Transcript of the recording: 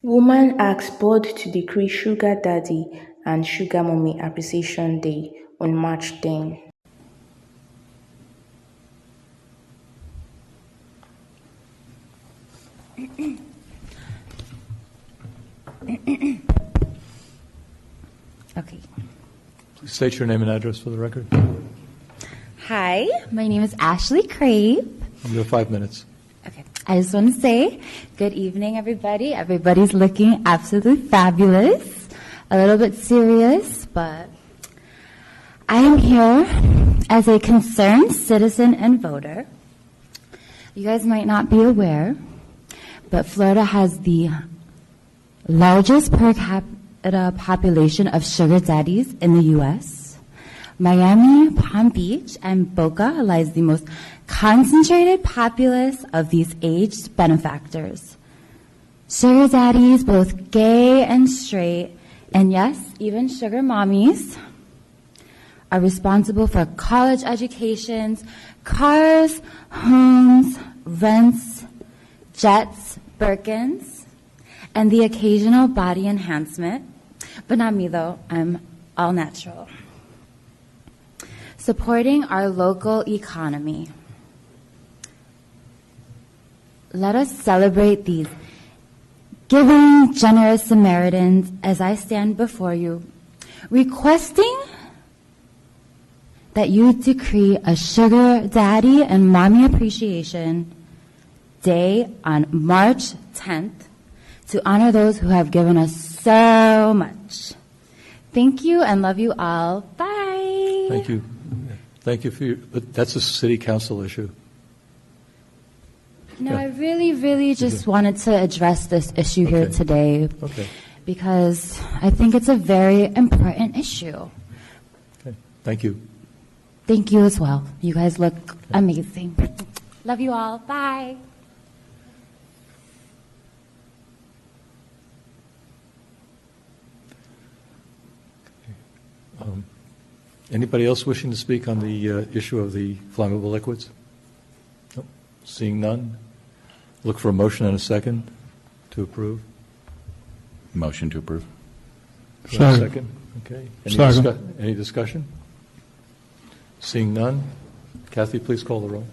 Woman asks board to decree Sugar Daddy and Sugar Mommy Appreciation Day on March 10. Okay. Please state your name and address for the record. Hi, my name is Ashley Crape. You have 5 minutes. Okay. I just want to say good evening, everybody. Everybody's looking absolutely fabulous. A little bit serious, but I am here as a concerned citizen and voter. You guys might not be aware, but Florida has the largest per capita population of sugar daddies in the U.S. Miami, Palm Beach, and Boca lies the most concentrated populace of these aged benefactors. Sugar daddies, both gay and straight, and yes, even sugar mommies, are responsible for college educations, cars, homes, rents, jets, Birkins, and the occasional body enhancement. But not me, though. I'm all natural. Supporting our local economy. Let us celebrate these giving, generous Samaritans as I stand before you, requesting that you decree a Sugar Daddy and Mommy Appreciation Day on March 10th to honor those who have given us so much. Thank you and love you all. Bye. Thank you. Thank you for your, but that's a city council issue. No, Yeah. I really just wanted to address this issue here Okay. today Okay. because I think it's a very important issue. Okay. Thank you. Thank you as well. You guys look amazing. Love you all. Bye. Anybody else wishing to speak on the issue of the flammable liquids? Nope. Seeing none. Look for a motion and a second to approve. Motion to approve. Do I have a Second. second? Okay. Second. Any discussion? Seeing none. Kathy, please call the roll.